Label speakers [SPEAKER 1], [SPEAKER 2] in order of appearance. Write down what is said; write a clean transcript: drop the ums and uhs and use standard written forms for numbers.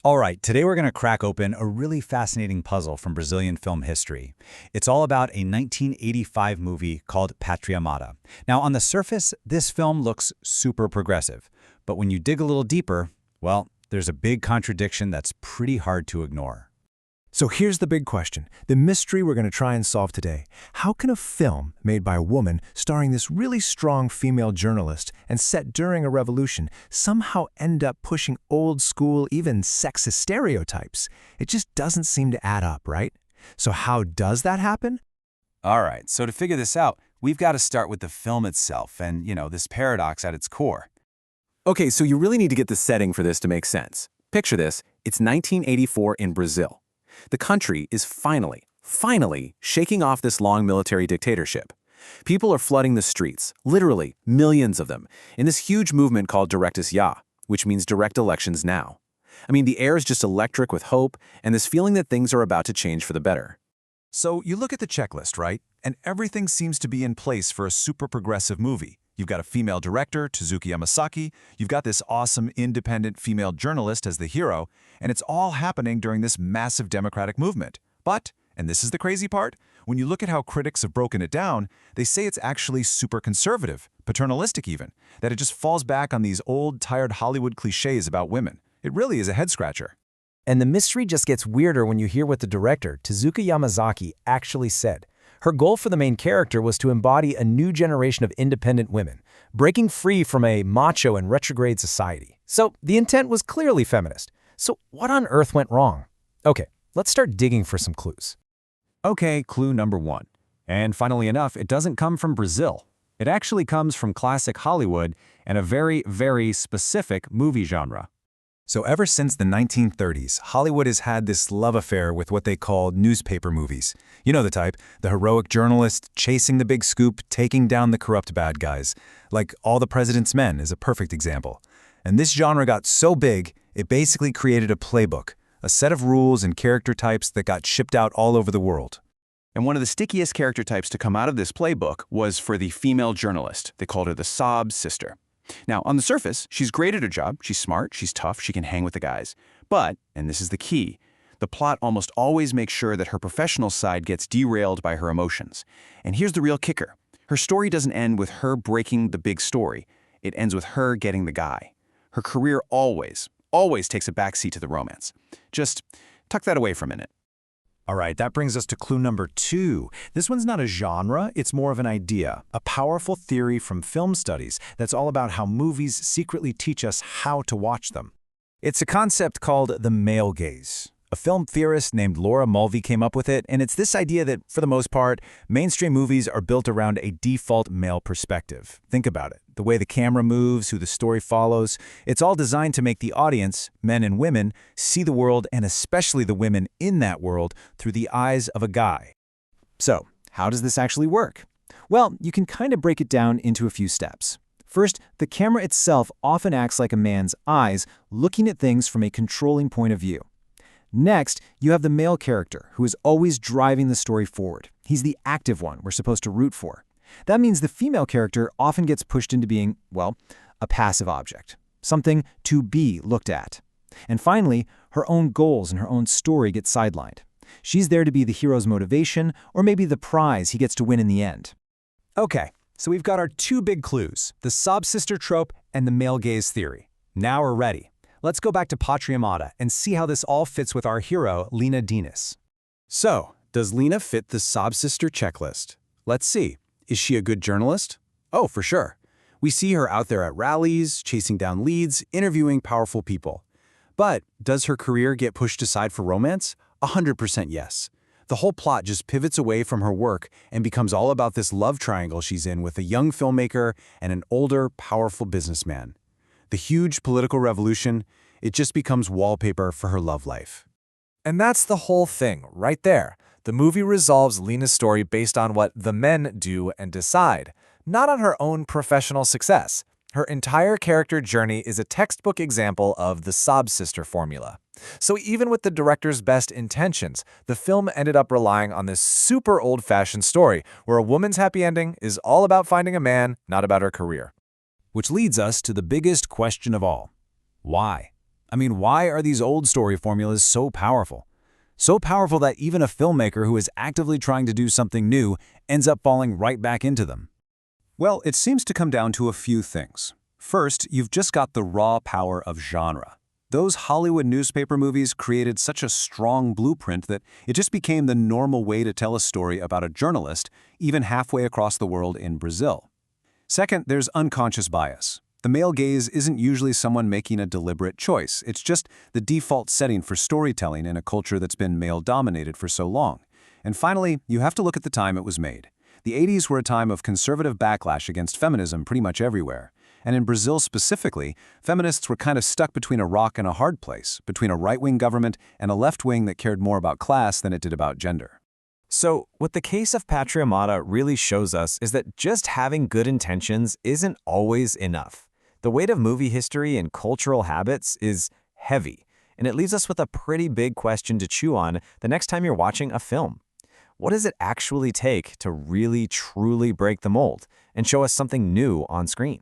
[SPEAKER 1] All right, today we're going to crack open a really fascinating puzzle from Brazilian film history. It's all about a 1985 movie called Patriamada. Now, on the surface, this film looks super progressive. But when you dig a little deeper, well, there's a big contradiction that's pretty hard to ignore.
[SPEAKER 2] So here's the big question, the mystery we're going to try and solve today. How can a film made by a woman starring this really strong female journalist and set during a revolution somehow end up pushing old school, even sexist stereotypes? It just doesn't seem to add up, right? So how does that happen?
[SPEAKER 3] All right, so to figure this out, we've got to start with the film itself and, this paradox at its core. Okay, so you really need to get the setting for this to make sense. Picture this, it's 1984 in Brazil. The country is finally shaking off this long military dictatorship. People are flooding the streets, literally millions of them, in this huge movement called Direitos Já, which means direct elections now. I mean, the air is just electric with hope and this feeling that things are about to change for the better.
[SPEAKER 4] So you look at the checklist, right? And everything seems to be in place for a super progressive movie. You've got a female director, Tezuka Yamasaki, you've got this awesome independent female journalist as the hero, and it's all happening during this massive democratic movement. But, and this is the crazy part, when you look at how critics have broken it down, they say it's actually super conservative, paternalistic even, that it just falls back on these old, tired Hollywood clichés about women. It really is a head-scratcher.
[SPEAKER 2] And the mystery just gets weirder when you hear what the director, Tezuka Yamasaki, actually said. Her goal for the main character was to embody a new generation of independent women, breaking free from a macho and retrograde society. So the intent was clearly feminist. So what on earth went wrong? Okay, let's start digging for some clues.
[SPEAKER 1] Okay, clue number one. And funnily enough, it doesn't come from Brazil. It actually comes from classic Hollywood and a very, very specific movie genre.
[SPEAKER 4] So ever since the 1930s, Hollywood has had this love affair with what they call newspaper movies. You know the type, the heroic journalist chasing the big scoop, taking down the corrupt bad guys. Like All the President's Men is a perfect example. And this genre got so big, it basically created a playbook, a set of rules and character types that got shipped out all over the world.
[SPEAKER 3] And one of the stickiest character types to come out of this playbook was for the female journalist. They called her the sob sister. Now, on the surface, she's great at her job, she's smart, she's tough, she can hang with the guys. But, and this is the key, the plot almost always makes sure that her professional side gets derailed by her emotions. And here's the real kicker. Her story doesn't end with her breaking the big story. It ends with her getting the guy. Her career always takes a backseat to the romance. Just tuck that away for a minute.
[SPEAKER 4] All right, that brings us to clue number two. This one's not a genre, it's more of an idea, a powerful theory from film studies that's all about how movies secretly teach us how to watch them. It's a concept called the male gaze. A film theorist named Laura Mulvey came up with it, and it's this idea that, for the most part, mainstream movies are built around a default male perspective. Think about it. The way the camera moves, who the story follows, it's all designed to make the audience, men and women, see the world, and especially the women in that world, through the eyes of a guy. So, how does this actually work? Well, you can kind of break it down into a few steps. First, the camera itself often acts like a man's eyes, looking at things from a controlling point of view. Next, you have the male character, who is always driving the story forward. He's the active one we're supposed to root for. That means the female character often gets pushed into being, well, a passive object, something to be looked at. And finally, her own goals and her own story get sidelined. She's there to be the hero's motivation, or maybe the prize he gets to win in the end. Okay, so we've got our two big clues, the sob-sister trope and the male gaze theory. Now we're ready. Let's go back to Patriamada and see how this all fits with our hero, Lina Diniz.
[SPEAKER 3] So, does Lina fit the sob-sister checklist? Let's see. Is she a good journalist? Oh, for sure. We see her out there at rallies, chasing down leads, interviewing powerful people. But does her career get pushed aside for romance? 100% yes. The whole plot just pivots away from her work and becomes all about this love triangle she's in with a young filmmaker and an older, powerful businessman. The huge political revolution, it just becomes wallpaper for her love life.
[SPEAKER 5] And that's the whole thing, right there. The movie resolves Lina's story based on what the men do and decide, not on her own professional success. Her entire character journey is a textbook example of the sob-sister formula. So even with the director's best intentions, the film ended up relying on this super old-fashioned story where a woman's happy ending is all about finding a man, not about her career.
[SPEAKER 4] Which leads us to the biggest question of all. Why?
[SPEAKER 1] I mean, why are these old story formulas so powerful? So powerful that even a filmmaker who is actively trying to do something new ends up falling right back into them.
[SPEAKER 3] Well, it seems to come down to a few things. First, you've just got the raw power of genre. Those Hollywood newspaper movies created such a strong blueprint that it just became the normal way to tell a story about a journalist, even halfway across the world in Brazil. Second, there's unconscious bias. The male gaze isn't usually someone making a deliberate choice. It's just the default setting for storytelling in a culture that's been male-dominated for so long. And finally, you have to look at the time it was made. The 80s were a time of conservative backlash against feminism pretty much everywhere. And in Brazil specifically, feminists were kind of stuck between a rock and a hard place, between a right-wing government and a left wing that cared more about class than it did about gender.
[SPEAKER 2] So, what the case of Patriamada really shows us is that just having good intentions isn't always enough. The weight of movie history and cultural habits is heavy, and it leaves us with a pretty big question to chew on the next time you're watching a film. What does it actually take to really, truly break the mold and show us something new on screen?